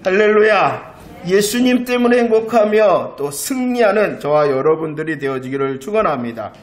할렐루야. 예수님 때문에 행복하며 또 승리하는 저와 여러분들이 되어지기를 축원합니다.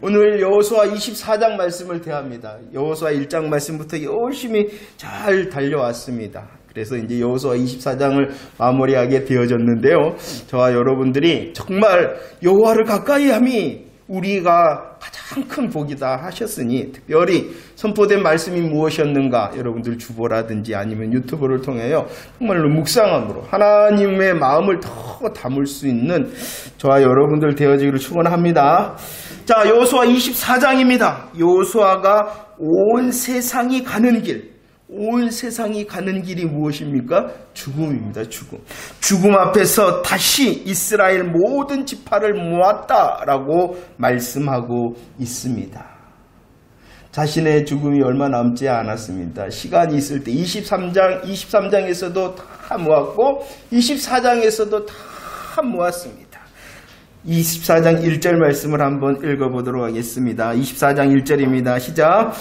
오늘 여호수아 24장 말씀을 대합니다. 여호수아 1장 말씀부터 열심히 잘 달려왔습니다. 그래서 이제 여호수아 24장을 마무리하게 되어졌는데요. 저와 여러분들이 정말 여호와를 가까이 함이 우리가 가장 큰 복이다 하셨으니, 특별히 선포된 말씀이 무엇이었는가 여러분들 주보라든지 아니면 유튜브를 통하여 정말로 묵상함으로 하나님의 마음을 더 담을 수 있는 저와 여러분들 되어지기를 축원합니다. 자, 여호수아 24장입니다. 여호수아가 온 세상이 가는 길, 온 세상이 가는 길이 무엇입니까? 죽음입니다. 죽음 앞에서 다시 이스라엘 모든 지파를 모았다라고 말씀하고 있습니다. 자신의 죽음이 얼마 남지 않았습니다. 시간이 있을 때 23장에서도 다 모았고 24장에서도 다 모았습니다. 24장 1절 말씀을 한번 읽어보도록 하겠습니다. 24장 1절입니다. 시작.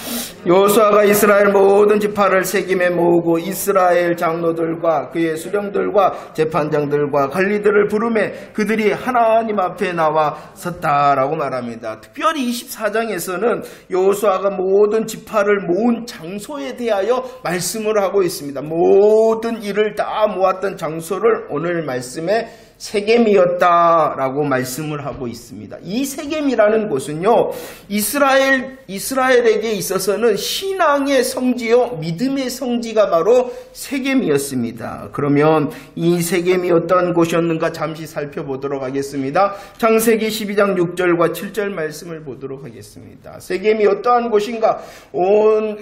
여호수아가 이스라엘 모든 지파를 세김에 모으고 이스라엘 장로들과 그의 수령들과 재판장들과 관리들을 부르매 그들이 하나님 앞에 나와 섰다라고 말합니다. 특별히 24장에서는 여호수아가 모든 지파를 모은 장소에 대하여 말씀을 하고 있습니다. 모든 일을 다 모았던 장소를 오늘 말씀에 세겜이었다라고 말씀을 하고 있습니다. 이 세겜이라는 곳은요, 이스라엘에게 있어서는 신앙의 성지요, 믿음의 성지가 바로 세겜이었습니다. 그러면 이 세겜이 어떤 곳이었는가 잠시 살펴보도록 하겠습니다. 창세기 12장 6절과 7절 말씀을 보도록 하겠습니다. 세겜이 어떠한 곳인가? 온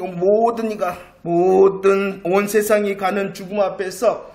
세상이 가는 죽음 앞에서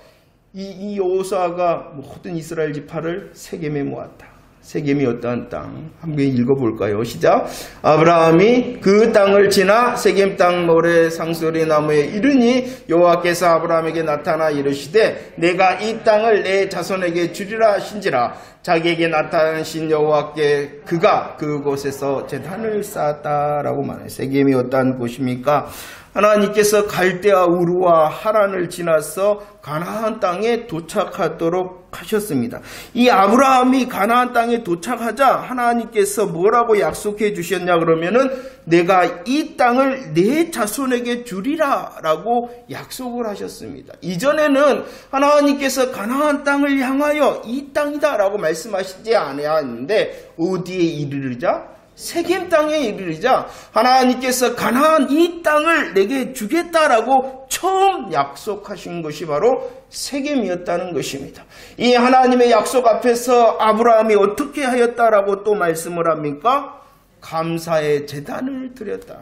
이 여호수아가 모든 이스라엘 지파를 세겜에 모았다. 세겜이 어떠한 땅? 한번 읽어볼까요? 시작. 아브라함이 그 땅을 지나 세겜 땅 모래 상수리 나무에 이르니 여호와께서 아브라함에게 나타나 이르시되 내가 이 땅을 내 자손에게 주리라 하신지라. 자기에게 나타나신 여호와께 그가 그곳에서 제단을 쌓았다라고 말해요. 세겜이 어떠한 곳입니까? 하나님께서 갈대아 우르와 하란을 지나서 가나안 땅에 도착하도록 하셨습니다. 이 아브라함이 가나안 땅에 도착하자 하나님께서 뭐라고 약속해 주셨냐 그러면은 내가 이 땅을 내 자손에게 주리라 라고 약속을 하셨습니다. 이전에는 하나님께서 가나안 땅을 향하여 이 땅이다 라고 말씀하시지 않았는데 어디에 이르르자? 세겜 땅에 이르자 하나님께서 가나안 이 땅을 내게 주겠다라고 처음 약속하신 것이 바로 세겜이었다는 것입니다. 이 하나님의 약속 앞에서 아브라함이 어떻게 하였다라고 또 말씀을 합니까? 감사의 제단을 드렸다.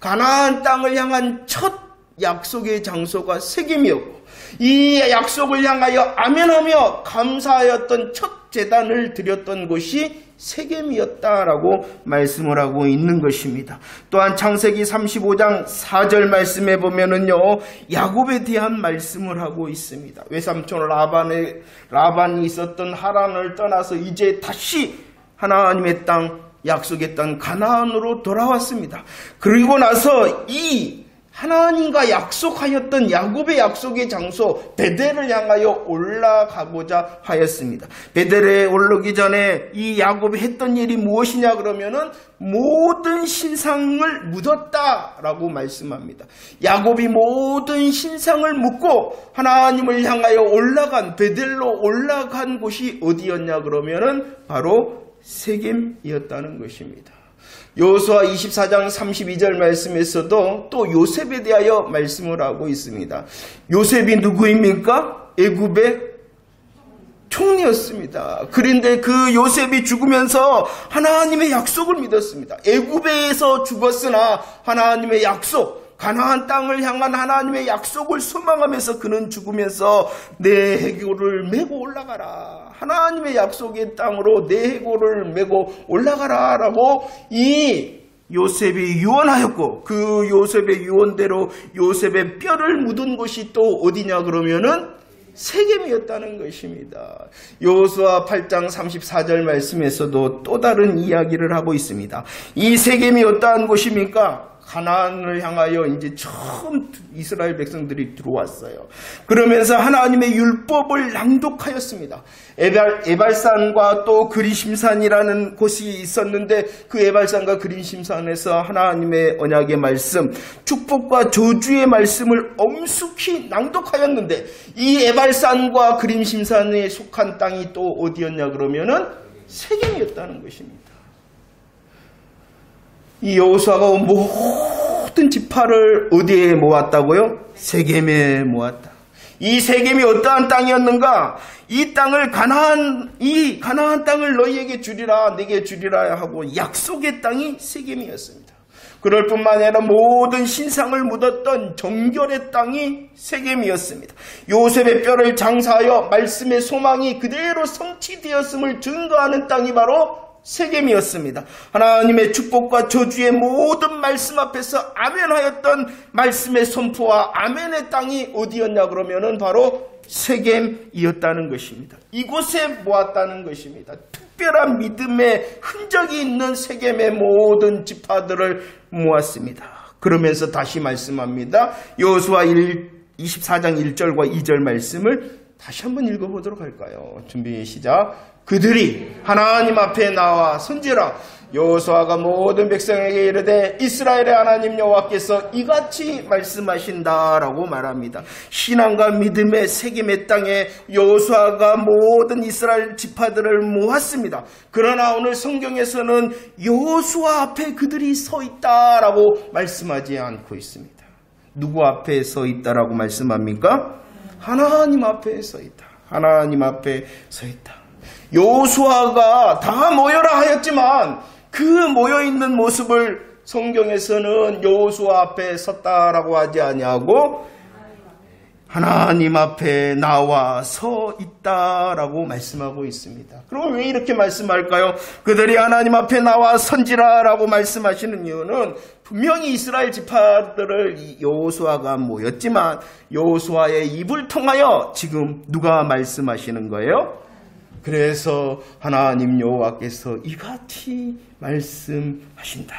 가나안 땅을 향한 첫 약속의 장소가 세겜이었고 이 약속을 향하여 아멘하며 감사하였던 첫 제단을 드렸던 곳이 세겜이었다라고 말씀을 하고 있는 것입니다. 또한 창세기 35장 4절 말씀에 보면은요, 야곱에 대한 말씀을 하고 있습니다. 외삼촌 라반이 있었던 하란을 떠나서 이제 다시 하나님의 땅, 약속의 땅 가나안으로 돌아왔습니다. 그리고 나서 이 하나님과 약속하였던 야곱의 약속의 장소 베델을 향하여 올라가고자 하였습니다. 베델에 올라오기 전에 이 야곱이 했던 일이 무엇이냐 그러면은 모든 신상을 묻었다라고 말씀합니다. 야곱이 모든 신상을 묻고 하나님을 향하여 올라간 베델로 올라간 곳이 어디였냐 그러면은 바로 세겜이었다는 것입니다. 여호수아 24장 32절 말씀에서도 또 요셉에 대하여 말씀을 하고 있습니다. 요셉이 누구입니까? 애굽의 총리였습니다. 그런데 그 요셉이 죽으면서 하나님의 약속을 믿었습니다. 애굽에서 죽었으나 하나님의 약속, 가나안 땅을 향한 하나님의 약속을 소망하면서 그는 죽으면서 내 해골을 메고 올라가라. 하나님의 약속의 땅으로 내 해골을 메고 올라가라 라고 이 요셉이 유언하였고 그 요셉의 유언대로 요셉의 뼈를 묻은 곳이 또 어디냐 그러면은 세겜이었다는 것입니다. 여호수아 8장 34절 말씀에서도 또 다른 이야기를 하고 있습니다. 이 세겜이 어떠한 곳입니까? 가나안을 향하여 이제 처음 이스라엘 백성들이 들어왔어요. 그러면서 하나님의 율법을 낭독하였습니다. 에발산과 또 그리심산이라는 곳이 있었는데 그 에발산과 그리심산에서 하나님의 언약의 말씀, 축복과 저주의 말씀을 엄숙히 낭독하였는데 이 에발산과 그리심산에 속한 땅이 또 어디였냐 그러면은 세겜이었다는 것입니다. 이 여호수아가 모든 지파를 어디에 모았다고요? 세겜에 모았다. 이 세겜이 어떠한 땅이었는가? 이 땅을 이 가나안 땅을 너희에게 주리라, 내게 주리라 하고 약속의 땅이 세겜이었습니다. 그럴 뿐만 아니라 모든 신상을 묻었던 정결의 땅이 세겜이었습니다. 요셉의 뼈를 장사하여 말씀의 소망이 그대로 성취되었음을 증거하는 땅이 바로 세겜이었습니다. 하나님의 축복과 저주의 모든 말씀 앞에서 아멘하였던 말씀의 선포와 아멘의 땅이 어디였냐 그러면은 바로 세겜이었다는 것입니다. 이곳에 모았다는 것입니다. 특별한 믿음의 흔적이 있는 세겜의 모든 지파들을 모았습니다. 그러면서 다시 말씀합니다. 여호수아 24장 1절과 2절 말씀을 다시 한번 읽어보도록 할까요? 준비 시작. 그들이 하나님 앞에 나와 선지라. 여호수아가 모든 백성에게 이르되 이스라엘의 하나님 여호와께서 이같이 말씀하신다라고 말합니다. 신앙과 믿음의 세겜의 땅에 여호수아가 모든 이스라엘 지파들을 모았습니다. 그러나 오늘 성경에서는 여호수아 앞에 그들이 서 있다라고 말씀하지 않고 있습니다. 누구 앞에 서 있다라고 말씀합니까? 하나님 앞에 서 있다. 하나님 앞에 서 있다. 여호수아가 다 모여라 하였지만 그 모여있는 모습을 성경에서는 여호수아 앞에 섰다라고 하지 아니하고 하나님 앞에 나와 서 있다라고 말씀하고 있습니다. 그럼 왜 이렇게 말씀할까요? 그들이 하나님 앞에 나와 선지라라고 말씀하시는 이유는 분명히 이스라엘 지파들을 여호수아가 모였지만 여호수아의 입을 통하여 지금 누가 말씀하시는 거예요? 그래서 하나님 여호와께서 이같이 말씀하신다.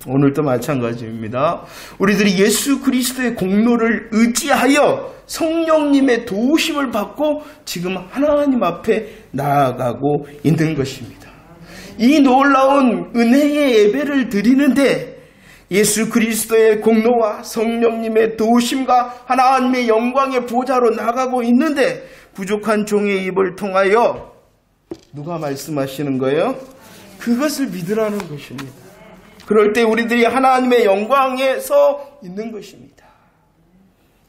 오늘도 마찬가지입니다. 우리들이 예수 그리스도의 공로를 의지하여 성령님의 도우심을 받고 지금 하나님 앞에 나아가고 있는 것입니다. 이 놀라운 은혜의 예배를 드리는데 예수 그리스도의 공로와 성령님의 도우심과 하나님의 영광의 보좌로 나가고 있는데 부족한 종의 입을 통하여 누가 말씀하시는 거예요? 그것을 믿으라는 것입니다. 그럴 때 우리들이 하나님의 영광에 서 있는 것입니다.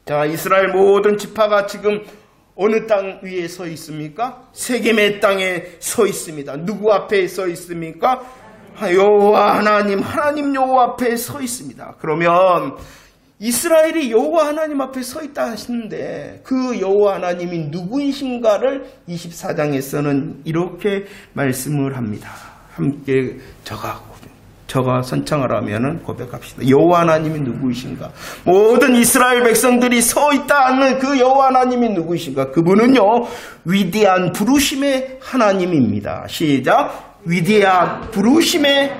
자, 이스라엘 모든 지파가 지금 어느 땅 위에 서 있습니까? 세겜의 땅에 서 있습니다. 누구 앞에 서 있습니까? 여호와 하나님 여호와 앞에 서 있습니다. 그러면 이스라엘이 여호와 하나님 앞에 서 있다 하시는데 그 여호와 하나님이 누구이신가를 24장에서는 이렇게 말씀을 합니다. 함께 저가 선창을 하면은 고백합시다. 여호와 하나님이 누구이신가? 모든 이스라엘 백성들이 서 있다 하는 그 여호와 하나님이 누구이신가? 그분은요, 위대한 부르심의 하나님입니다. 시작. 위대한 부르심의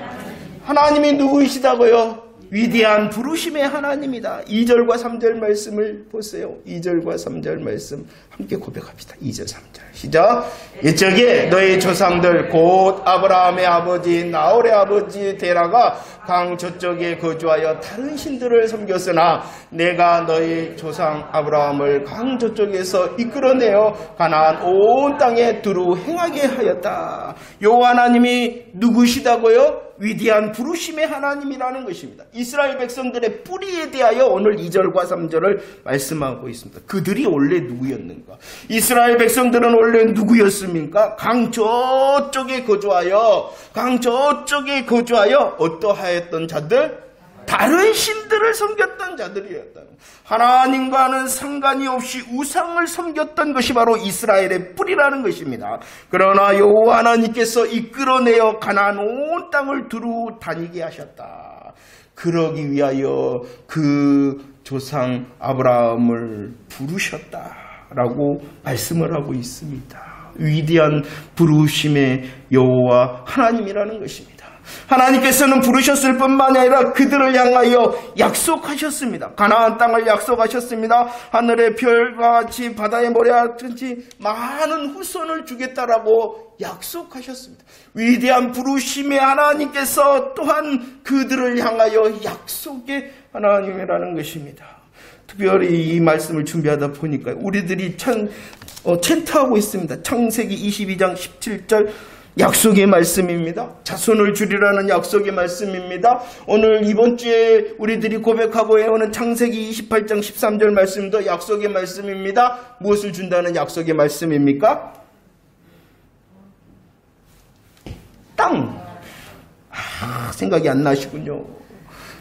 하나님이 누구이시다고요? 위대한 부르심의 하나님이다. 2절과 3절 말씀을 보세요. 2절과 3절 말씀 함께 고백합시다. 2절 3절 시작. 이적에 너희 조상들 곧 아브라함의 아버지 나홀의 아버지 데라가 강 저쪽에 거주하여 다른 신들을 섬겼으나 내가 너희 조상 아브라함을 강 저쪽에서 이끌어내어 가나안 온 땅에 두루 행하게 하였다. 여호와 하나님이 누구시다고요? 위대한 부르심의 하나님이라는 것입니다. 이스라엘 백성들의 뿌리에 대하여 오늘 2절과 3절을 말씀하고 있습니다. 그들이 원래 누구였는가? 이스라엘 백성들은 원래 누구였습니까? 강 저쪽에 거주하여 어떠하였던 자들? 다른 신들을 섬겼던 자들이었다. 하나님과는 상관이 없이 우상을 섬겼던 것이 바로 이스라엘의 뿌리라는 것입니다. 그러나 여호와 하나님께서 이끌어내어 가나안 온 땅을 두루 다니게 하셨다. 그러기 위하여 그 조상 아브라함을 부르셨다라고 말씀을 하고 있습니다. 위대한 부르심의 여호와 하나님이라는 것입니다. 하나님께서는 부르셨을 뿐만 아니라 그들을 향하여 약속하셨습니다. 가나안 땅을 약속하셨습니다. 하늘의 별과 같이 바다의 모래와 같이 많은 후손을 주겠다라고 약속하셨습니다. 위대한 부르심의 하나님께서 또한 그들을 향하여 약속의 하나님이라는 것입니다. 특별히 이 말씀을 준비하다 보니까 우리들이 챈트하고 있습니다. 창세기 22장 17절 약속의 말씀입니다. 자손을 주리라는 약속의 말씀입니다. 오늘 이번 주에 우리들이 고백하고 해오는 창세기 28장 13절 말씀도 약속의 말씀입니다. 무엇을 준다는 약속의 말씀입니까? 땅. 생각이 안 나시군요.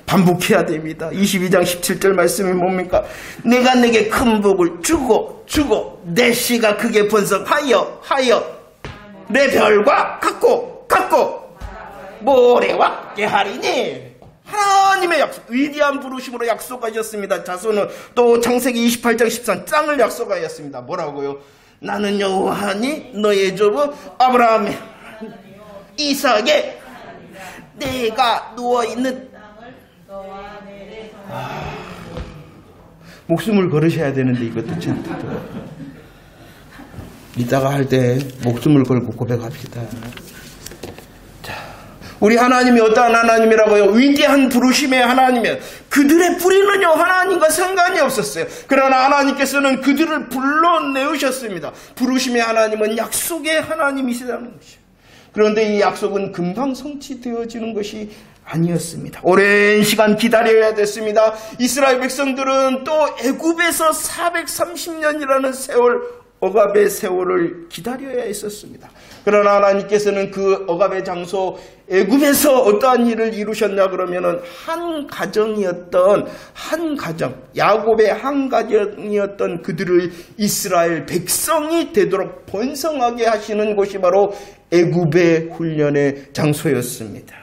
반복해야 됩니다. 22장 17절 말씀이 뭡니까? 내가 내게 큰 복을 주고 내 씨가 크게 번성하여 내 별과 같고 모래와 같게 하리니. 하나님의 약속, 위대한 부르심으로 약속하셨습니다. 자손은 또 창세기 28장 13 땅을 약속하였습니다. 뭐라고요? 나는 여호와니 너의 조부 아브라함의 이삭의 내가 누워있는 목숨을 걸으셔야 되는데 이것도 참 이따가 할 때 목숨을 걸고 고백합시다. 자, 우리 하나님이 어떠한 하나님이라고요? 위대한 부르심의 하나님이면 그들의 뿌리는요 하나님과 상관이 없었어요. 그러나 하나님께서는 그들을 불러내으셨습니다. 부르심의 하나님은 약속의 하나님이시라는 것이에요. 그런데 이 약속은 금방 성취되어지는 것이 아니었습니다. 오랜 시간 기다려야 됐습니다. 이스라엘 백성들은 또 애굽에서 430년이라는 세월, 억압의 세월을 기다려야 했었습니다. 그러나 하나님께서는 그 억압의 장소 애굽에서 어떠한 일을 이루셨냐 그러면은 야곱의 한 가정이었던 그들을 이스라엘 백성이 되도록 번성하게 하시는 곳이 바로 애굽의 훈련의 장소였습니다.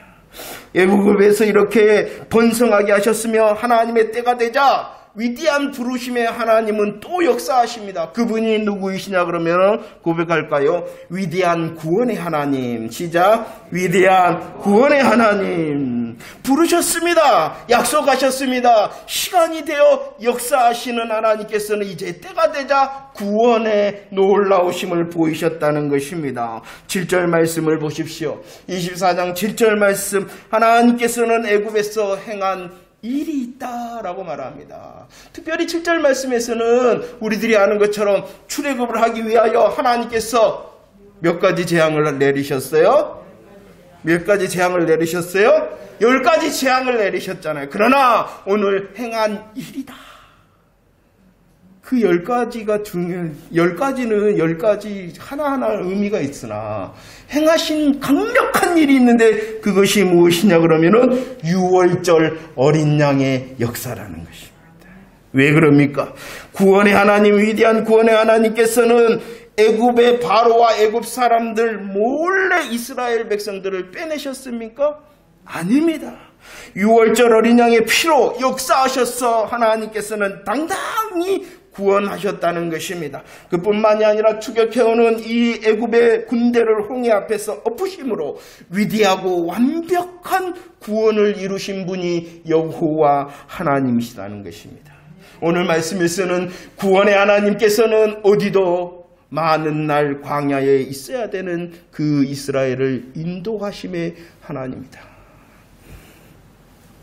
애굽에서 이렇게 번성하게 하셨으며 하나님의 때가 되자 위대한 부르심의 하나님은 또 역사하십니다. 그분이 누구이시냐 그러면 고백할까요? 위대한 구원의 하나님. 시작. 위대한 구원의 하나님. 부르셨습니다. 약속하셨습니다. 시간이 되어 역사하시는 하나님께서는 이제 때가 되자 구원의 놀라우심을 보이셨다는 것입니다. 7절 말씀을 보십시오. 24장 7절 말씀. 하나님께서는 애굽에서 행한 일이 있다라고 말합니다. 특별히 7절 말씀에서는 우리들이 아는 것처럼 출애굽을 하기 위하여 하나님께서 몇 가지 재앙을 내리셨어요? 몇 가지 재앙을 내리셨어요? 10가지 재앙을 내리셨잖아요. 그러나 오늘 행한 일이다. 그 10가지가 10가지는 10가지 하나하나 의미가 있으나 행하신 강력한 일이 있는데 그것이 무엇이냐 그러면은 6월절 어린 양의 역사라는 것입니다. 왜 그럽니까? 구원의 하나님, 위대한 구원의 하나님께서는 애굽의 바로와 애굽 사람들 몰래 이스라엘 백성들을 빼내셨습니까? 아닙니다. 6월절 어린 양의 피로 역사하셔서 하나님께서는 당당히 구원하셨다는 것입니다. 그뿐만이 아니라 추격해오는 이 애굽의 군대를 홍해 앞에서 엎으심으로 위대하고 완벽한 구원을 이루신 분이 여호와 하나님이시라는 것입니다. 오늘 말씀에서는 구원의 하나님께서는 어디도 많은 날 광야에 있어야 되는 그 이스라엘을 인도하심의 하나님이다.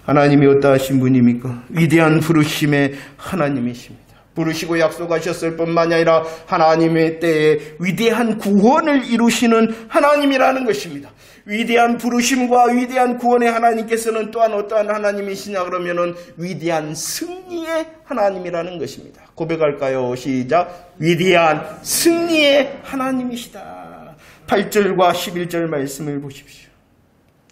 하나님이 어떠하신 분입니까? 위대한 부르심의 하나님이십니다. 부르시고 약속하셨을 뿐만 아니라 하나님의 때에 위대한 구원을 이루시는 하나님이라는 것입니다. 위대한 부르심과 위대한 구원의 하나님께서는 또한 어떠한 하나님이시냐 그러면은 위대한 승리의 하나님이라는 것입니다. 고백할까요? 시작. 위대한 승리의 하나님이시다. 8절과 11절 말씀을 보십시오.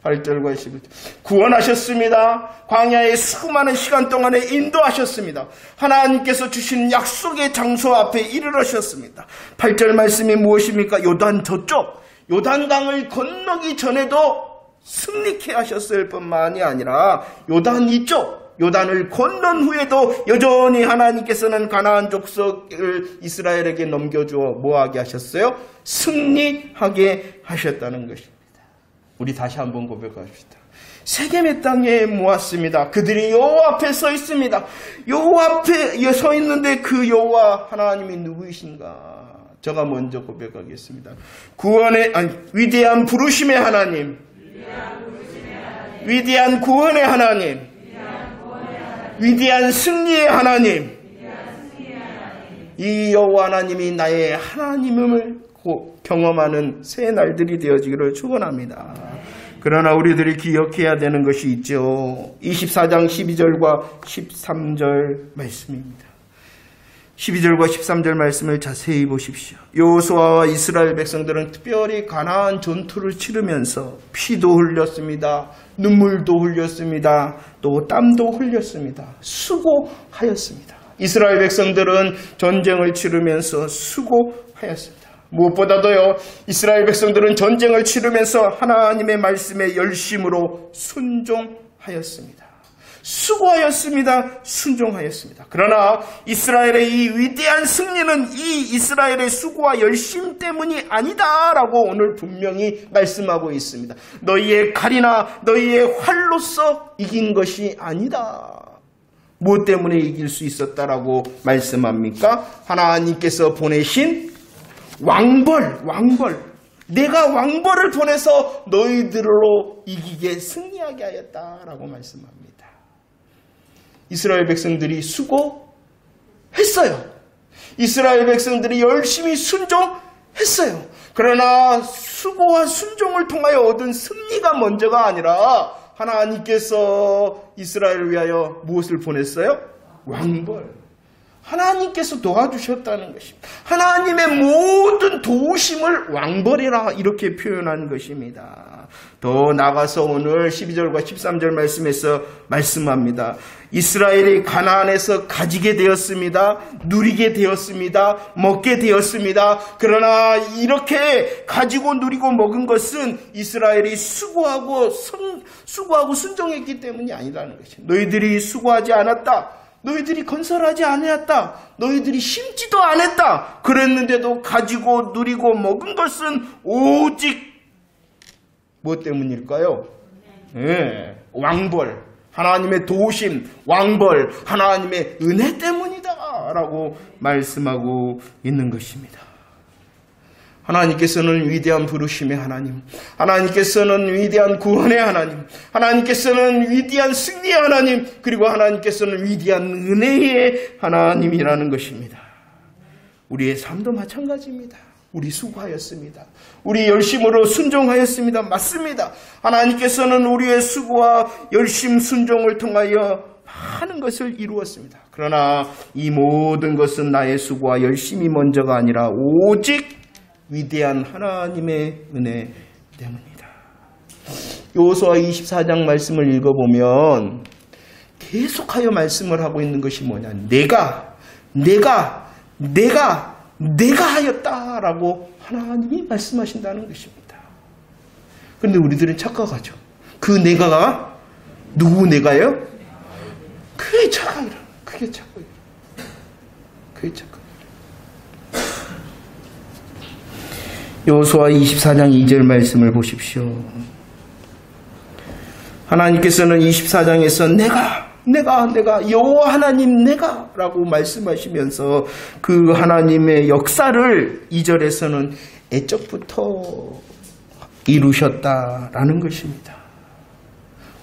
8절과 11절. 구원하셨습니다. 광야의 수많은 시간 동안에 인도하셨습니다. 하나님께서 주신 약속의 장소 앞에 이르러셨습니다. 8절 말씀이 무엇입니까? 요단 저쪽, 요단강을 건너기 전에도 승리케 하셨을 뿐만이 아니라 요단 이쪽, 요단을 건넌 후에도 여전히 하나님께서는 가나안 족속을 이스라엘에게 넘겨주어 뭐하게 하셨어요? 승리하게 하셨다는 것입니다. 우리 다시 한번 고백합시다. 세겜의 땅에 모았습니다. 그들이 여호와 앞에 서 있습니다. 여호와 앞에 서 있는데 그 여호와 하나님이 누구이신가? 제가 먼저 고백하겠습니다. 위대한 부르심의 하나님, 위대한 구원의 하나님, 위대한 승리의 하나님, 이 여호와 하나님이 나의 하나님을 경험하는 새 날들이 되어지기를 축원합니다. 그러나 우리들이 기억해야 되는 것이 있죠. 24장 12절과 13절 말씀입니다. 12절과 13절 말씀을 자세히 보십시오. 여호수아와 이스라엘 백성들은 특별히 가나안 전투를 치르면서 피도 흘렸습니다. 눈물도 흘렸습니다. 또 땀도 흘렸습니다. 수고하였습니다. 이스라엘 백성들은 전쟁을 치르면서 수고하였습니다. 무엇보다도요, 이스라엘 백성들은 전쟁을 치르면서 하나님의 말씀에 열심으로 순종하였습니다. 수고하였습니다. 순종하였습니다. 그러나 이스라엘의 이 위대한 승리는 이 이스라엘의 수고와 열심 때문이 아니다라고 오늘 분명히 말씀하고 있습니다. 너희의 칼이나 너희의 활로서 이긴 것이 아니다. 무엇 때문에 이길 수 있었다라고 말씀합니까? 하나님께서 보내신 왕벌. 내가 왕벌을 보내서 너희들로 이기게 승리하게 하였다라고 말씀합니다. 이스라엘 백성들이 수고했어요. 이스라엘 백성들이 열심히 순종했어요. 그러나 수고와 순종을 통하여 얻은 승리가 먼저가 아니라 하나님께서 이스라엘을 위하여 무엇을 보냈어요? 왕벌. 하나님께서 도와주셨다는 것입니다. 하나님의 모든 도우심을 왕벌이라 이렇게 표현한 것입니다. 더 나아가서 오늘 12절과 13절 말씀에서 말씀합니다. 이스라엘이 가나안에서 가지게 되었습니다. 누리게 되었습니다. 먹게 되었습니다. 그러나 이렇게 가지고 누리고 먹은 것은 이스라엘이 수고하고 순종했기 때문이 아니라는 것입니다. 너희들이 수고하지 않았다. 너희들이 건설하지 않았다. 너희들이 심지도 않았다. 그랬는데도 가지고 누리고 먹은 것은 오직 무엇 때문일까요? 네, 왕벌, 하나님의 도우심, 왕벌, 하나님의 은혜 때문이다 라고 말씀하고 있는 것입니다. 하나님께서는 위대한 부르심의 하나님, 하나님께서는 위대한 구원의 하나님, 하나님께서는 위대한 승리의 하나님, 그리고 하나님께서는 위대한 은혜의 하나님이라는 것입니다. 우리의 삶도 마찬가지입니다. 우리 수고하였습니다. 우리 열심으로 순종하였습니다. 맞습니다. 하나님께서는 우리의 수고와 열심 순종을 통하여 많은 것을 이루었습니다. 그러나 이 모든 것은 나의 수고와 열심이 먼저가 아니라 오직 위대한 하나님의 은혜 때문이다. 여호수아 24장 말씀을 읽어보면 계속하여 말씀을 하고 있는 것이 뭐냐? 내가 하였다라고 하나님이 말씀하신다는 것입니다. 그런데 우리들은 착각하죠. 그 내가가 누구 내가요? 그게 착각이라. 그게 착각이라. 여호수아 24장 2절 말씀을 보십시오. 하나님께서는 24장에서 내가 여호와 하나님 내가라고 말씀하시면서 그 하나님의 역사를 2절에서는 애적부터 이루셨다라는 것입니다.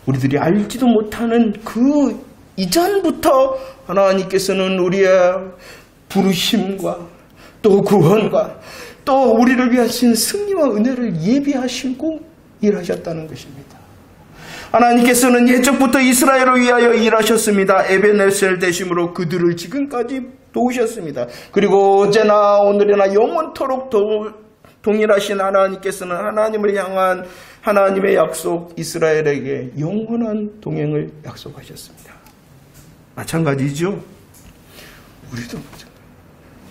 우리들이 알지도 못하는 그 이전부터 하나님께서는 우리의 부르심과 또 구원과 또 우리를 위하신 승리와 은혜를 예비하시고 일하셨다는 것입니다. 하나님께서는 예적부터 이스라엘을 위하여 일하셨습니다. 에베네셀 되심으로 그들을 지금까지 도우셨습니다. 그리고 어제나 오늘이나 영원토록 동일하신 하나님께서는 하나님을 향한 하나님의 약속 이스라엘에게 영원한 동행을 약속하셨습니다. 마찬가지죠. 우리도 마찬가지.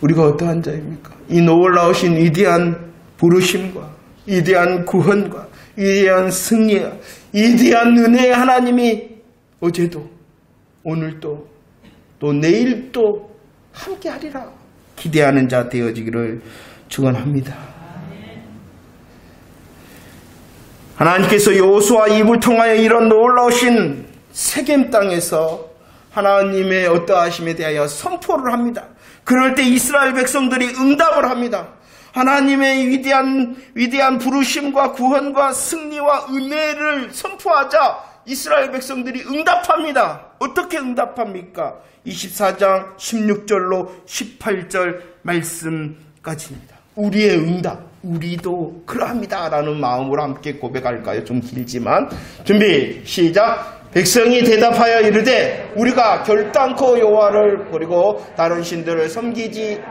우리가 어떠한 자입니까? 이 놀라우신 위대한 부르심과 위대한 구원과 위대한 승리와 위대한 은혜의 하나님이 어제도 오늘도 또 내일도 함께하리라 기대하는 자 되어지기를 축원합니다. 하나님께서 여호수아 입을 통하여 이런 놀라우신 세겜 땅에서 하나님의 어떠하심에 대하여 선포를 합니다. 그럴 때 이스라엘 백성들이 응답을 합니다. 하나님의 위대한 부르심과 구원과 승리와 은혜를 선포하자 이스라엘 백성들이 응답합니다. 어떻게 응답합니까? 24장 16절로 18절 말씀까지입니다. 우리의 응답, 우리도 그러합니다 라는 마음으로 함께 고백할까요? 좀 길지만 준비 시작. 백성이 대답하여 이르되 우리가 결단코 여호와를 버리고 다른 신들을 섬기지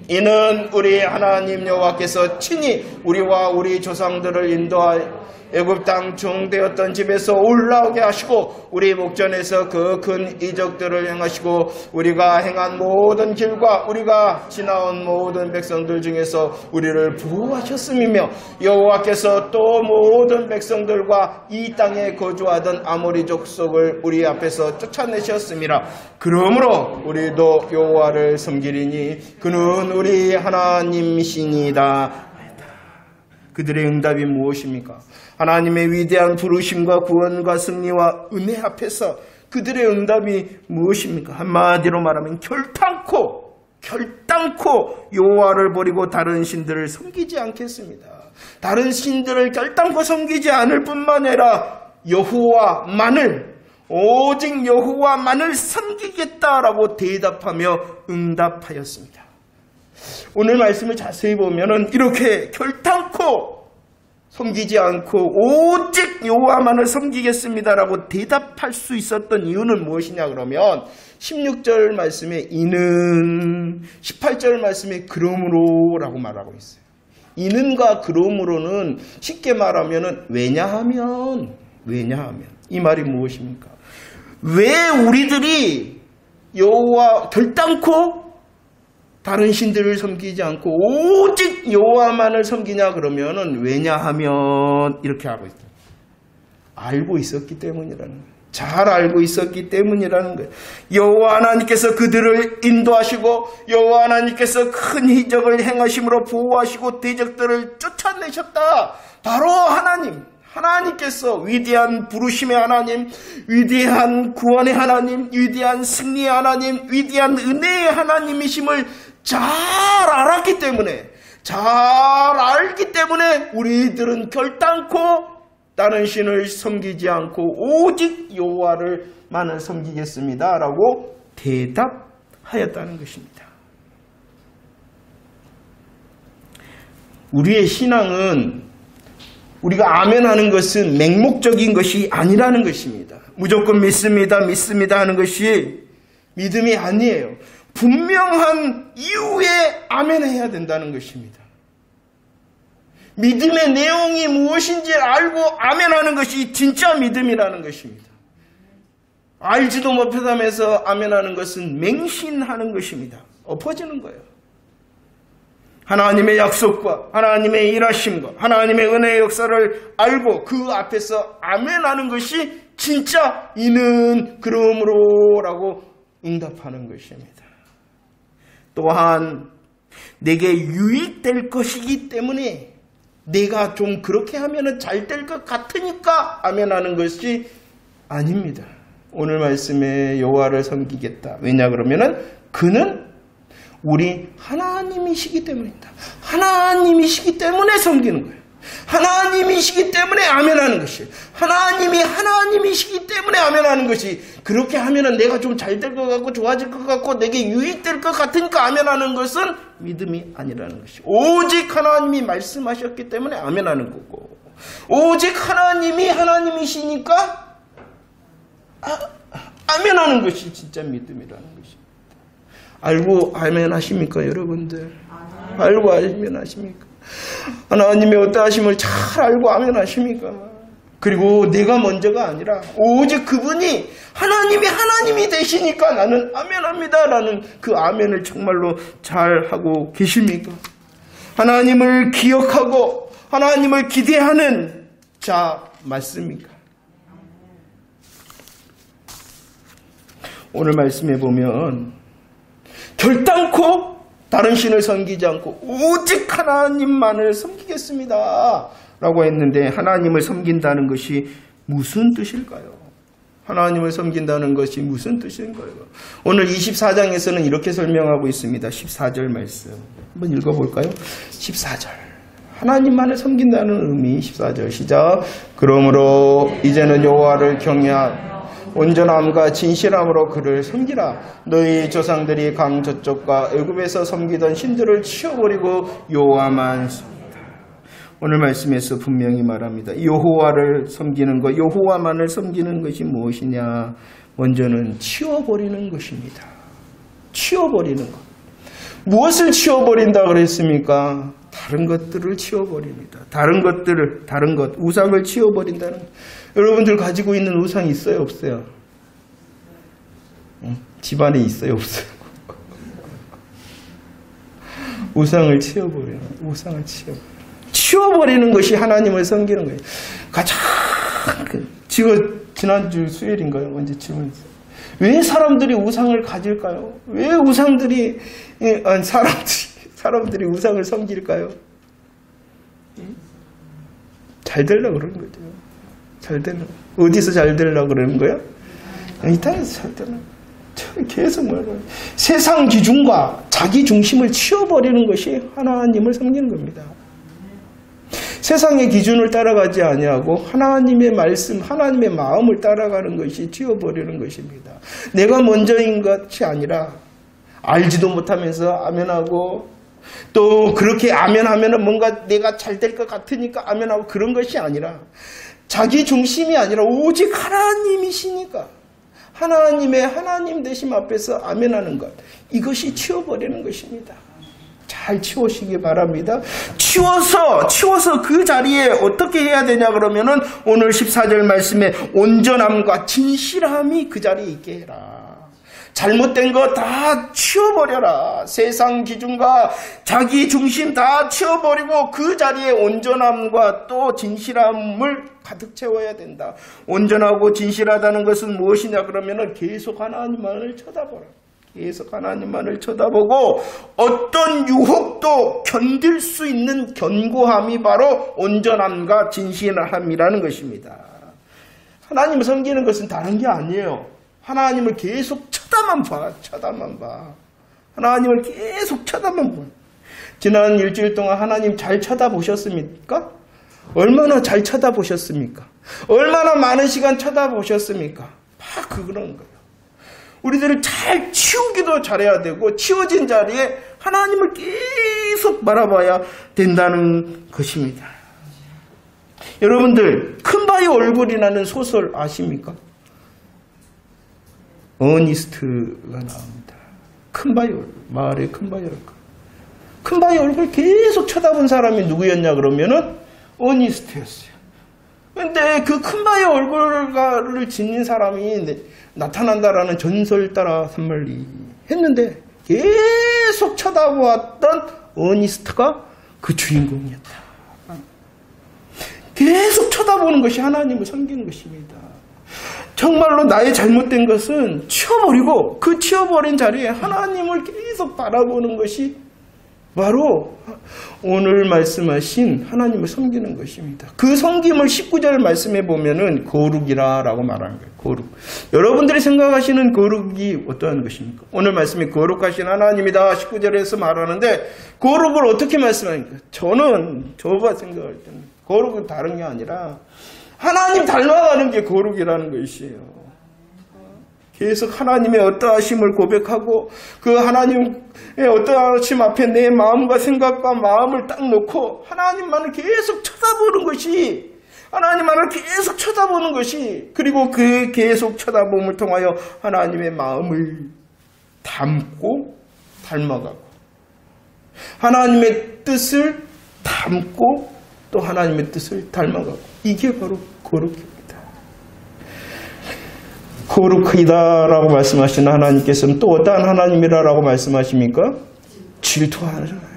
이는 우리 하나님 여호와께서 친히 우리와 우리 조상들을 인도하여 애굽 땅 종되었던 집에서 올라오게 하시고 우리 목전에서 그 큰 이적들을 행하시고 우리가 행한 모든 길과 우리가 지나온 모든 백성들 중에서 우리를 보호하셨음이며 여호와께서 또 모든 백성들과 이 땅에 거주하던 아모리 족속을 우리 앞에서 쫓아내셨음이라. 그러므로 우리도 여호와를 섬기리니 그는 우리 하나님이시니이다. 그들의 응답이 무엇입니까? 하나님의 위대한 부르심과 구원과 승리와 은혜 앞에서 그들의 응답이 무엇입니까? 한마디로 말하면 결단코 여호와를 버리고 다른 신들을 섬기지 않겠습니다. 다른 신들을 결단코 섬기지 않을 뿐만 아니라 오직 여호와만을 섬기겠다라고 대답하며 응답하였습니다. 오늘 말씀을 자세히 보면은 이렇게 결단코 섬기지 않고 오직 여호와만을 섬기겠습니다라고 대답할 수 있었던 이유는 무엇이냐 그러면 16절 말씀에 이는 18절 말씀에 그러므로라고 말하고 있어요. 이는과 그러므로는 쉽게 말하면은 왜냐하면 이 말이 무엇입니까? 왜 우리들이 여호와 결단코 다른 신들을 섬기지 않고 오직 여호와만을 섬기냐 그러면은 왜냐하면 이렇게 하고 있어요. 알고 있었기 때문이라는 거예요. 잘 알고 있었기 때문이라는 거예요. 여호와 하나님께서 그들을 인도하시고 여호와 하나님께서 큰 이적을 행하심으로 보호하시고 대적들을 쫓아내셨다. 바로 하나님께서 위대한 부르심의 하나님, 위대한 구원의 하나님, 위대한 승리의 하나님, 위대한 은혜의 하나님이심을 잘 알기 때문에 우리들은 결단코 다른 신을 섬기지 않고 오직 여호와를만을 섬기겠습니다 라고 대답하였다는 것입니다. 우리의 신앙은 우리가 아멘하는 것은 맹목적인 것이 아니라는 것입니다. 무조건 믿습니다 하는 것이 믿음이 아니에요. 분명한 이유에 아멘해야 된다는 것입니다. 믿음의 내용이 무엇인지 알고 아멘하는 것이 진짜 믿음이라는 것입니다. 알지도 못하면서 아멘하는 것은 맹신하는 것입니다. 엎어지는 거예요. 하나님의 약속과 하나님의 일하심과 하나님의 은혜의 역사를 알고 그 앞에서 아멘하는 것이 진짜 이는 그러므로라고 응답하는 것입니다. 또한 내게 유익될 것이기 때문에 내가 좀 그렇게 하면 잘 될 것 같으니까 아멘하는 것이 아닙니다. 오늘 말씀에 여호와를 섬기겠다. 왜냐 그러면은 그는 우리 하나님이시기 때문입니다. 하나님이시기 때문에 섬기는 거예요. 하나님이시기 때문에 아멘하는 것이에요. 하나님이시기 때문에 아멘하는 것이 그렇게 하면은 내가 좀 잘 될 것 같고 좋아질 것 같고 내게 유익될 것 같으니까 아멘하는 것은 믿음이 아니라는 것이에요. 오직 하나님이 말씀하셨기 때문에 아멘하는 거고 오직 하나님이시니까 아멘하는 것이 진짜 믿음이라는 것입니다. 알고 아멘하십니까 여러분들? 알고 아멘하십니까? 하나님의 어떠하심을 잘 알고 아멘하십니까? 그리고 내가 먼저가 아니라 오직 그분이 하나님이 되시니까 나는 아멘합니다 라는 그 아멘을 정말로 잘 하고 계십니까? 하나님을 기억하고 하나님을 기대하는 자 맞습니까? 오늘 말씀해 보면 결단코 다른 신을 섬기지 않고 오직 하나님만을 섬기겠습니다 라고 했는데 하나님을 섬긴다는 것이 무슨 뜻일까요? 하나님을 섬긴다는 것이 무슨 뜻인가요? 오늘 24장에서는 이렇게 설명하고 있습니다. 14절 말씀 한번 읽어볼까요? 14절 하나님만을 섬긴다는 의미 14절 시작. 그러므로 이제는 여호와를 경외하며 온전함과 진실함으로 그를 섬기라. 너희 조상들이 강 저쪽과 애굽에서 섬기던 신들을 치워버리고 여호와만 섬기라. 오늘 말씀에서 분명히 말합니다. 여호와를 섬기는 것, 여호와만을 섬기는 것이 무엇이냐? 먼저는 치워버리는 것입니다. 치워버리는 것. 무엇을 치워버린다 그랬습니까? 다른 것들을 치워버립니다. 다른 것, 우상을 치워버린다는 것. 여러분들 가지고 있는 우상이 있어요, 없어요? 집안에 있어요, 없어요? 우상을 치워버리는 거예요. 우상을 치워버리는 것이 하나님을 섬기는 거예요. 가장 지난주 수요일인가요? 언제 질문했어요? 왜 사람들이 우상을 가질까요? 왜 사람들이 우상을 섬길까요? 잘 되려고 그러는 거죠. 어디서 잘 되려고 그러는 거야? 이 땅에서 잘 되려고. 계속 뭐라고. 세상 기준과 자기 중심을 치워버리는 것이 하나님을 섬기는 겁니다. 세상의 기준을 따라가지 아니하고 하나님의 말씀, 하나님의 마음을 따라가는 것이 치워버리는 것입니다. 내가 먼저인 것이 아니라 알지도 못하면서 아멘하고 또 그렇게 아멘하면은 뭔가 내가 잘 될 것 같으니까 아멘하고 그런 것이 아니라 자기 중심이 아니라 오직 하나님이시니까 하나님 되심 앞에서 아멘하는 것, 이것이 치워버리는 것입니다. 잘 치우시기 바랍니다. 치워서 그 자리에 어떻게 해야 되냐 그러면은 오늘 14절 말씀에 온전함과 진실함이 그 자리에 있게 해라. 잘못된 거 다 치워버려라. 세상 기준과 자기 중심 다 치워버리고 그 자리에 온전함과 또 진실함을 가득 채워야 된다. 온전하고 진실하다는 것은 무엇이냐 그러면은 계속 하나님만을 쳐다보라. 계속 하나님만을 쳐다보고 어떤 유혹도 견딜 수 있는 견고함이 바로 온전함과 진실함이라는 것입니다. 하나님을 섬기는 것은 다른 게 아니에요. 하나님을 계속 쳐다만 봐. 하나님을 계속 쳐다만 봐. 지난 일주일 동안 하나님 잘 쳐다보셨습니까? 얼마나 잘 쳐다보셨습니까? 얼마나 많은 시간 쳐다보셨습니까? 다 그런 거예요. 우리들을 잘 치우기도 잘해야 되고 치워진 자리에 하나님을 계속 바라봐야 된다는 것입니다. 여러분들 큰바의 얼굴이라는 소설 아십니까? 어니스트가 나옵니다. 큰바의 얼굴, 마을의 큰바의 얼굴. 큰바의 얼굴 계속 쳐다본 사람이 누구였냐 그러면은 어니스트였어요. 근데 그 큰바의 얼굴을 지닌 사람이 나타난다라는 전설 따라 산말리 했는데 계속 쳐다보았던 어니스트가 그 주인공이었다. 계속 쳐다보는 것이 하나님을 섬기는 것입니다. 정말로 나의 잘못된 것은 치워버리고 그 치워버린 자리에 하나님을 계속 바라보는 것이 바로 오늘 말씀하신 하나님을 섬기는 것입니다. 그 섬김을 19절 말씀해 보면은 거룩이라고 말하는 거예요. 거룩. 여러분들이 생각하시는 거룩이 어떠한 것입니까? 오늘 말씀이 거룩하신 하나님이다 19절에서 말하는데 거룩을 어떻게 말씀하니까? 저가 생각할 때는 거룩은 다른 게 아니라 하나님 닮아가는 게 거룩이라는 것이에요. 계속 하나님의 어떠하심을 고백하고 그 하나님의 어떠하심 앞에 내 마음과 생각과 마음을 딱 놓고 하나님만을 계속 쳐다보는 것이 하나님만을 계속 쳐다보는 것이 그리고 그 계속 쳐다봄을 통하여 하나님의 마음을 담고 닮아가고 하나님의 뜻을 담고 또 하나님의 뜻을 닮아가고 이게 바로 거룩입니다. 거룩하다라고 말씀하시는 하나님께서는 또 어떠한 하나님이라고 말씀하십니까? 질투하는 하나님입니다.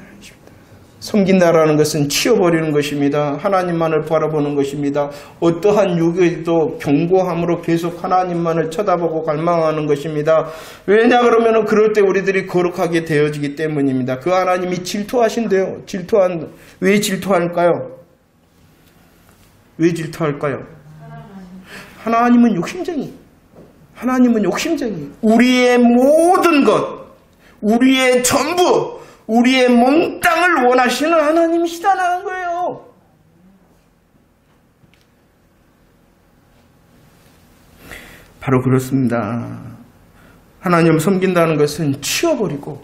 섬긴다라는 것은 치워버리는 것입니다. 하나님만을 바라보는 것입니다. 어떠한 유혹에도 견고함으로 계속 하나님만을 쳐다보고 갈망하는 것입니다. 왜냐 그러면 그럴 때 우리들이 거룩하게 되어지기 때문입니다. 그 하나님이 질투하신대요. 왜 질투할까요? 왜 질투할까요? 하나님은 욕심쟁이. 하나님은 욕심쟁이. 우리의 모든 것, 우리의 전부, 우리의 몽땅을 원하시는 하나님이시다는 거예요. 바로 그렇습니다. 하나님을 섬긴다는 것은 치워버리고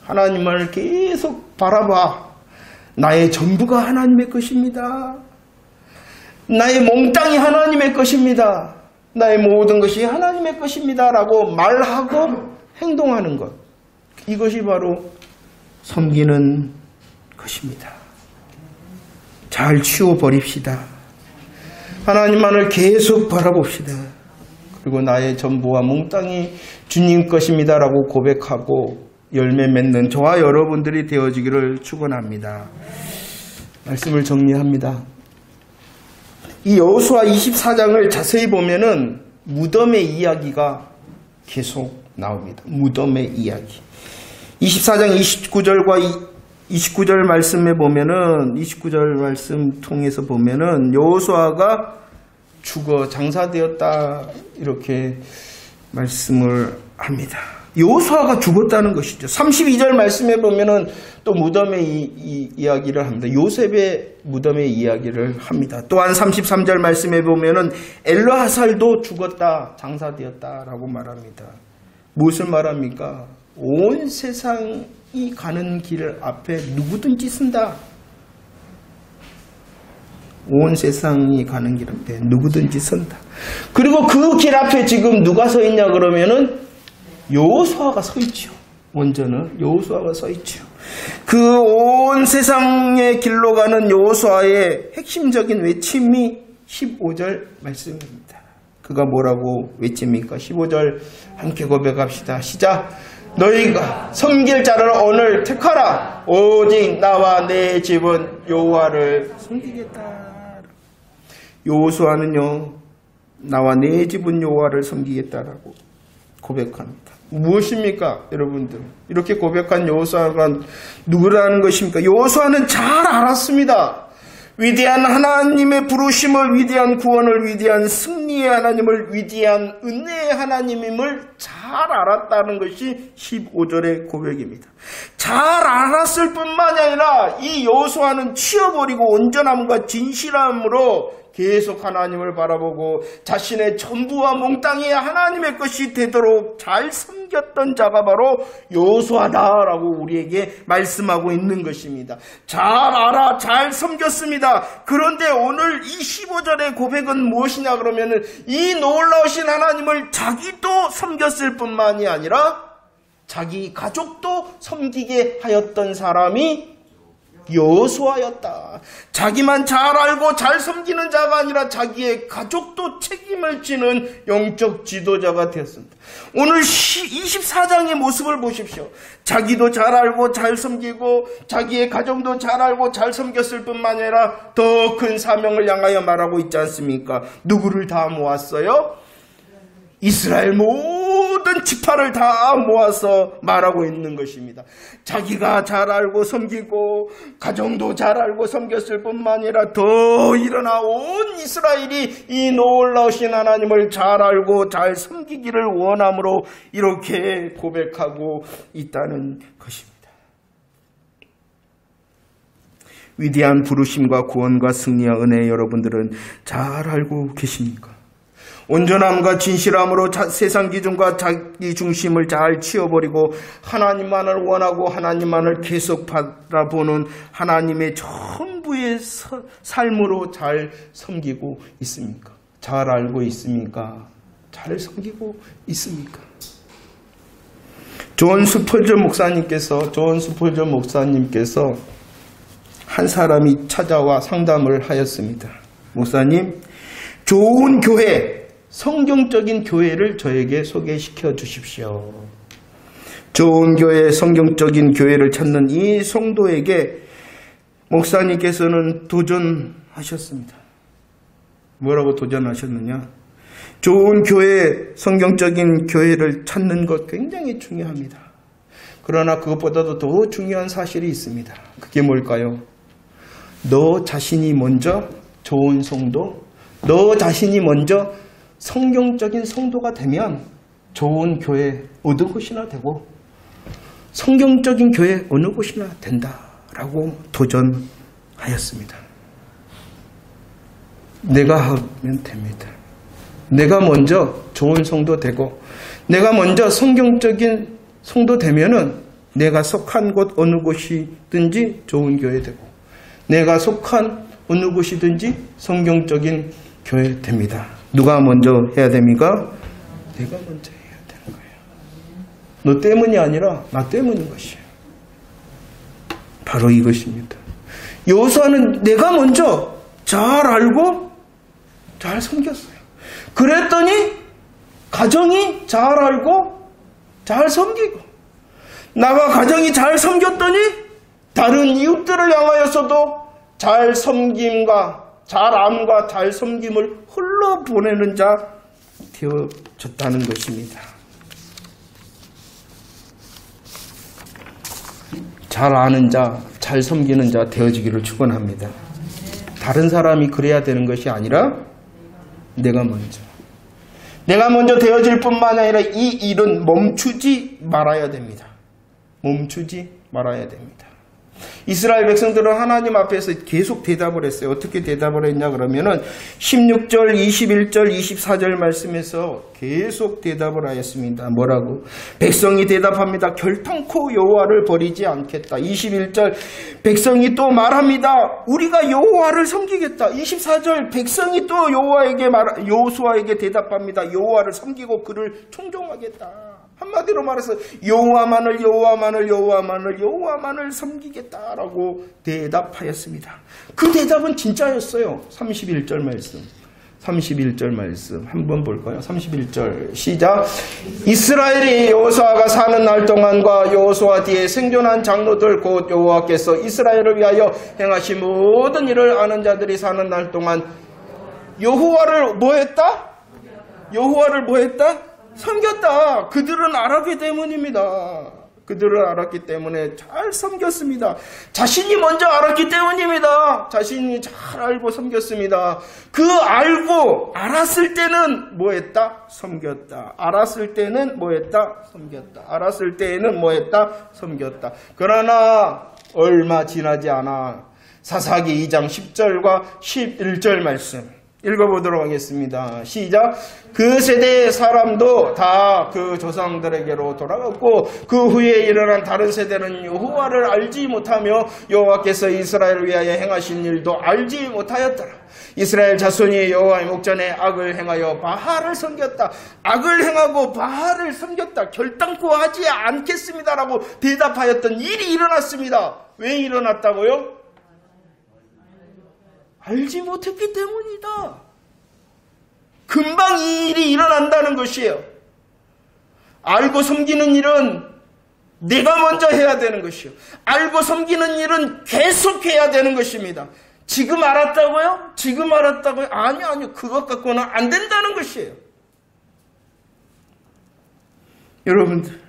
하나님을 계속 바라봐. 나의 전부가 하나님의 것입니다. 나의 몽땅이 하나님의 것입니다. 나의 모든 것이 하나님의 것입니다. 라고 말하고 행동하는 것. 이것이 바로 섬기는 것입니다. 잘 치워버립시다. 하나님만을 계속 바라봅시다. 그리고 나의 전부와 몽땅이 주님 것입니다. 라고 고백하고 열매 맺는 저와 여러분들이 되어지기를 축원합니다. 말씀을 정리합니다. 이 여호수아 24장을 자세히 보면은 무덤의 이야기가 계속 나옵니다. 무덤의 이야기. 24장 29절과 29절 말씀에 보면은 29절 말씀 통해서 보면은 여호수아가 죽어 장사되었다 이렇게 말씀을 합니다. 여호수아가 죽었다는 것이죠. 32절 말씀에 보면은 또 무덤의 이야기를 합니다. 요셉의 무덤의 이야기를 합니다. 또한 33절 말씀에 보면은 엘르하살도 죽었다, 장사되었다라고 말합니다. 무엇을 말합니까? 온 세상이 가는 길 앞에 누구든지 쓴다. 온 세상이 가는 길 앞에 누구든지 선다. 그리고 그 길 앞에 지금 누가 서 있냐 그러면은 여호수아가 서 있죠. 먼저는 여호수아가 서 있죠. 그 온 세상의 길로 가는 여호수아의 핵심적인 외침이 15절 말씀입니다. 그가 뭐라고 외칩니까? 15절 함께 고백합시다. 시작. 너희가 섬길 자를 오늘 택하라. 오직 나와 내 집은 여호와를 섬기겠다. 여호수아는요, 나와 내 집은 여호와를 섬기겠다라고 고백합니다. 무엇입니까, 여러분들? 이렇게 고백한 여호수아가 누구라는 것입니까? 여호수아는 잘 알았습니다. 위대한 하나님의 부르심을, 위대한 구원을, 위대한 승리의 하나님을, 위대한 은혜의 하나님임을 잘 알았다는 것이 15절의 고백입니다. 잘 알았을 뿐만이 아니라 이 여호수아는 치워버리고 온전함과 진실함으로 계속 하나님을 바라보고 자신의 전부와 몽땅이 하나님의 것이 되도록 잘 섬겼던 자가 바로 여호수아다라고 우리에게 말씀하고 있는 것입니다. 잘 알아, 잘 섬겼습니다. 그런데 오늘 이 15절의 고백은 무엇이냐 그러면은 이 놀라우신 하나님을 자기도 섬겼을 뿐만이 아니라 자기 가족도 섬기게 하였던 사람이 여호수아였다. 자기만 잘 알고 잘 섬기는 자가 아니라 자기의 가족도 책임을 지는 영적 지도자가 되었습니다. 오늘 24장의 모습을 보십시오. 자기도 잘 알고 잘 섬기고 자기의 가정도 잘 알고 잘 섬겼을 뿐만 아니라 더 큰 사명을 향하여 말하고 있지 않습니까? 누구를 다 모았어요? 이스라엘 모든 지파를 다 모아서 말하고 있는 것입니다. 자기가 잘 알고 섬기고 가정도 잘 알고 섬겼을 뿐만 아니라 더 일어나 온 이스라엘이 이 놀라우신 하나님을 잘 알고 잘 섬기기를 원함으로 이렇게 고백하고 있다는 것입니다. 위대한 부르심과 구원과 승리와 은혜 여러분들은 잘 알고 계십니까? 온전함과 진실함으로 세상 기준과 자기 중심을 잘 치워버리고 하나님만을 원하고 하나님만을 계속 바라보는 하나님의 전부의 삶으로 잘 섬기고 있습니까? 잘 알고 있습니까? 잘 섬기고 있습니까? 존 스펄전 목사님께서 한 사람이 찾아와 상담을 하였습니다. 목사님, 좋은 교회, 성경적인 교회를 저에게 소개시켜 주십시오. 좋은 교회, 성경적인 교회를 찾는 이 성도에게 목사님께서는 도전하셨습니다. 뭐라고 도전하셨느냐? 좋은 교회, 성경적인 교회를 찾는 것 굉장히 중요합니다. 그러나 그것보다도 더 중요한 사실이 있습니다. 그게 뭘까요? 너 자신이 먼저 좋은 성도, 너 자신이 먼저 성경적인 성도가 되면 좋은 교회 어느 곳이나 되고 성경적인 교회 어느 곳이나 된다라고 도전하였습니다. 내가 하면 됩니다. 내가 먼저 좋은 성도 되고 내가 먼저 성경적인 성도 되면은 내가 속한 곳 어느 곳이든지 좋은 교회 되고 내가 속한 어느 곳이든지 성경적인 교회 됩니다. 누가 먼저 해야 됩니까? 내가 먼저 해야 되는 거예요. 너 때문이 아니라 나 때문인 것이에요. 바로 이것입니다. 여호수아는 내가 먼저 잘 알고 잘 섬겼어요. 그랬더니 가정이 잘 알고 잘 섬기고 나가 가정이 잘 섬겼더니 다른 이웃들을 향하여서도 잘 섬김과 잘함과 잘 섬김을 흘러보내는 자 되어졌다는 것입니다. 잘 아는 자, 잘 섬기는 자 되어지기를 축원합니다. 다른 사람이 그래야 되는 것이 아니라 내가 먼저 되어질 뿐만 아니라 이 일은 멈추지 말아야 됩니다. 멈추지 말아야 됩니다. 이스라엘 백성들은 하나님 앞에서 계속 대답을 했어요. 어떻게 대답을 했냐 그러면은 16절, 21절, 24절 말씀에서 계속 대답을 하였습니다. 뭐라고? 백성이 대답합니다. 결탄코 여호와를 버리지 않겠다. 21절 백성이 또 말합니다. 우리가 여호와를 섬기겠다. 24절 백성이 또 여호수아에게 대답합니다. 여호와를 섬기고 그를 충종하겠다. 한마디로 말해서 여호와만을 섬기겠다라고 대답하였습니다. 그 대답은 진짜였어요. 31절 말씀 한번 볼까요? 31절 시작. 이스라엘이 여호수아가 사는 날 동안과 여호수아 뒤에 생존한 장로들 곧 여호와께서 이스라엘을 위하여 행하신 모든 일을 아는 자들이 사는 날 동안 여호와를 뭐했다? 섬겼다. 그들은 알았기 때문입니다. 그들은 알았기 때문에 잘 섬겼습니다. 자신이 먼저 알았기 때문입니다. 자신이 잘 알고 섬겼습니다. 그 알고 알았을 때는 뭐했다? 섬겼다. 알았을 때는 뭐했다? 섬겼다. 알았을 때에는 뭐했다? 섬겼다. 그러나 얼마 지나지 않아 사사기 2장 10절과 11절 말씀 읽어보도록 하겠습니다. 시작. 그 세대의 사람도 다 그 조상들에게로 돌아갔고 그 후에 일어난 다른 세대는 여호와를 알지 못하며 여호와께서 이스라엘을 위하여 행하신 일도 알지 못하였더라. 이스라엘 자손이 여호와의 목전에 악을 행하여 바알을 섬겼다. 악을 행하고 바알을 섬겼다. 결단코 하지 않겠습니다라고 대답하였던 일이 일어났습니다. 왜 일어났다고요? 알지 못했기 때문이다. 금방 이 일이 일어난다는 것이에요. 알고 섬기는 일은 내가 먼저 해야 되는 것이요. 알고 섬기는 일은 계속해야 되는 것입니다. 지금 알았다고요? 아니요. 그것 갖고는 안 된다는 것이에요. 여러분들,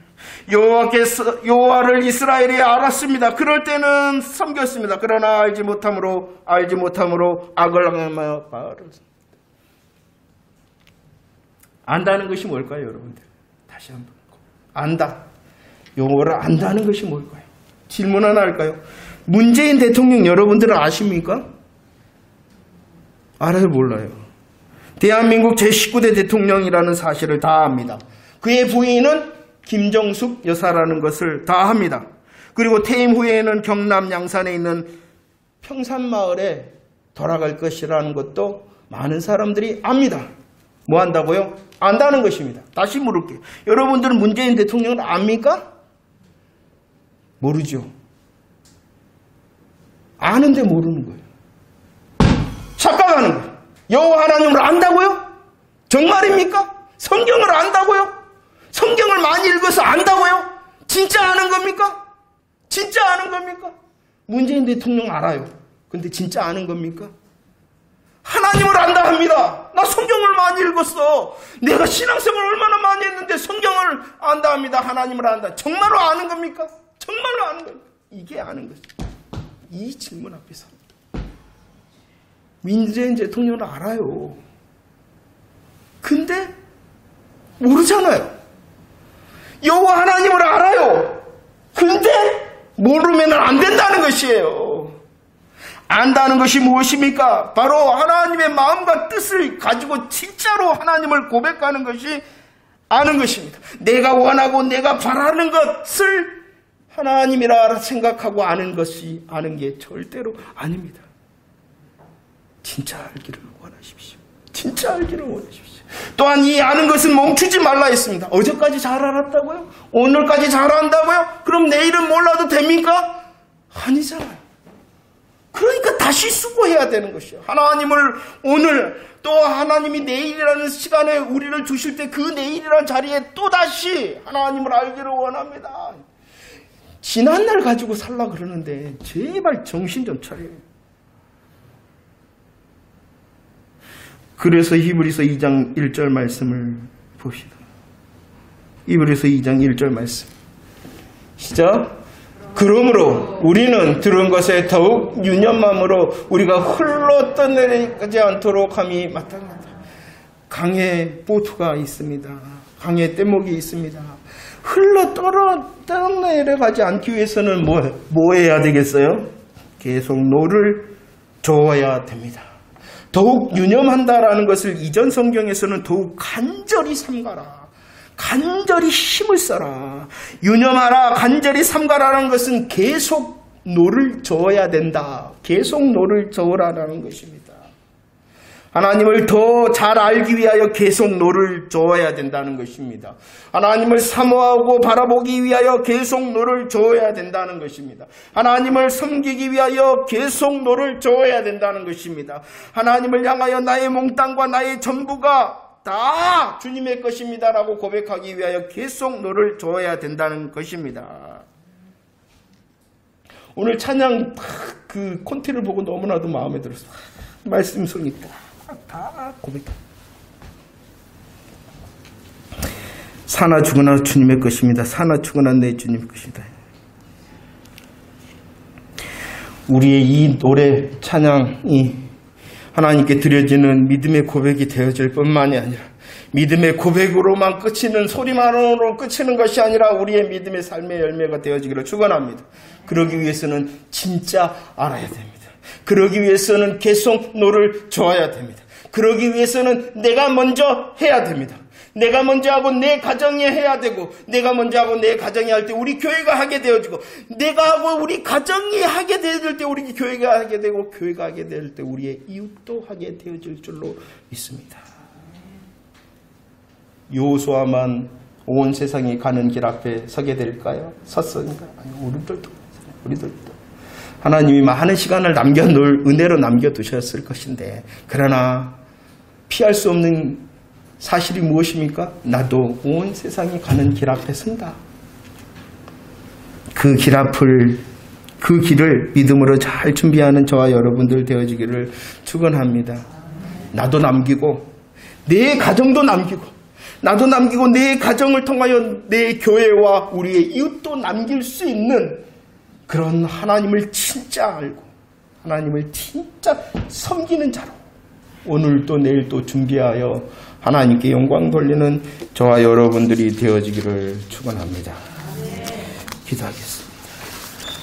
여호와를 이스라엘이 알았습니다. 그럴 때는 섬겼습니다. 그러나 알지 못함으로 악을 행하며 바알을 섬겼다. 안다는 것이 뭘까요, 여러분들? 다시 한번 안다. 여호와를 안다는 것이 뭘까요? 질문 하나 할까요? 문재인 대통령 여러분들은 아십니까? 알아요, 몰라요? 대한민국 제19대 대통령이라는 사실을 다 압니다. 그의 부인은 김정숙 여사라는 것을 다 합니다. 그리고 퇴임 후에는 경남 양산에 있는 평산마을에 돌아갈 것이라는 것도 많은 사람들이 압니다. 뭐 한다고요? 안다는 것입니다. 다시 물을게요. 여러분들은 문재인 대통령을 압니까? 모르죠. 아는데 모르는 거예요. 착각하는 거예요. 여호와 하나님을 안다고요? 정말입니까? 성경을 안다고요? 성경을 많이 읽어서 안다고요? 진짜 아는 겁니까? 문재인 대통령 알아요. 근데 진짜 아는 겁니까? 하나님을 안다 합니다. 나 성경을 많이 읽었어. 내가 신앙생활을 얼마나 많이 했는데 성경을 안다 합니다. 하나님을 안다. 정말로 아는 겁니까? 이게 아는 거죠. 이 질문 앞에서 문재인 대통령을 알아요. 근데 모르잖아요. 여호와 하나님을 알아요. 근데 모르면 안 된다는 것이에요. 안다는 것이 무엇입니까? 바로 하나님의 마음과 뜻을 가지고 진짜로 하나님을 고백하는 것이 아는 것입니다. 내가 원하고 내가 바라는 것을 하나님이라 생각하고 아는 것이 아는 게 절대로 아닙니다. 진짜 알기를 원하십시오. 진짜 알기를 원하십시오. 또한 이 아는 것은 멈추지 말라 했습니다. 어제까지 잘 알았다고요? 오늘까지 잘 안다고요? 그럼 내일은 몰라도 됩니까? 아니잖아요. 그러니까 다시 수고해야 되는 것이요. 하나님을 오늘 또 하나님이 내일이라는 시간에 우리를 주실 때 그 내일이라는 자리에 또다시 하나님을 알기를 원합니다. 지난날 가지고 살라 그러는데 제발 정신 좀 차려요. 그래서 히브리서 2장 1절 말씀을 봅시다. 히브리서 2장 1절 말씀. 시작. 그러므로 우리는 들은 것에 더욱 유념함으로 우리가 흘러 떠내리지 않도록 함이 마땅하다. 강에 보트가 있습니다. 강에 떼목이 있습니다. 흘러 떠내려가지 않기 위해서는 뭐 해야 되겠어요? 계속 노를 저어야 됩니다. 더욱 유념한다라는 것을 이전 성경에서는 더욱 간절히 삼가라. 간절히 힘을 써라. 유념하라. 간절히 삼가라는 것은 계속 노를 저어야 된다. 계속 노를 저어라라는 것입니다. 하나님을 더 잘 알기 위하여 계속 노를 저어야 된다는 것입니다. 하나님을 사모하고 바라보기 위하여 계속 노를 저어야 된다는 것입니다. 하나님을 섬기기 위하여 계속 노를 저어야 된다는 것입니다. 하나님을 향하여 나의 몽땅과 나의 전부가 다 주님의 것입니다라고 고백하기 위하여 계속 노를 저어야 된다는 것입니다. 오늘 찬양 그 콘티를 보고 너무나도 마음에 들었어요. 말씀성이 다 고백다. 사나 죽으나 주님의 것입니다. 사나 죽으나 내 주님의 것이다. 우리의 이 노래 찬양이 하나님께 드려지는 믿음의 고백이 되어질 뿐만이 아니라 믿음의 고백으로만 그치는 소리만으로 그치는 것이 아니라 우리의 믿음의 삶의 열매가 되어지기를 축원합니다. 그러기 위해서는 진짜 알아야 됩니다. 그러기 위해서는 계속 노를 저어야 됩니다. 그러기 위해서는 내가 먼저 해야 됩니다. 내가 먼저 하고 내 가정이 해야 되고 내가 먼저 하고 내 가정이 할 때 우리 교회가 하게 되어지고 내가 하고 우리 가정이 하게 되어질 때 우리 교회가 하게 되고 교회가 하게 될 때 우리의 이웃도 하게 되어질 줄로 믿습니다. 여호수아만 온 세상이 가는 길 앞에 서게 될까요? 섰으니까 아니 우리들도 하나님이 많은 시간을 남겨놓을 은혜로 남겨두셨을 것인데 그러나 피할 수 없는 사실이 무엇입니까? 나도 온 세상이 가는 길 앞에 선다. 그 길을 믿음으로 잘 준비하는 저와 여러분들 되어지기를 축원합니다. 나도 남기고 내 가정도 남기고 나도 남기고 내 가정을 통하여 내 교회와 우리의 이웃도 남길 수 있는 그런 하나님을 진짜 알고 하나님을 진짜 섬기는 자로 오늘도 내일도 준비하여 하나님께 영광 돌리는 저와 여러분들이 되어지기를 축원합니다. 기도하겠습니다.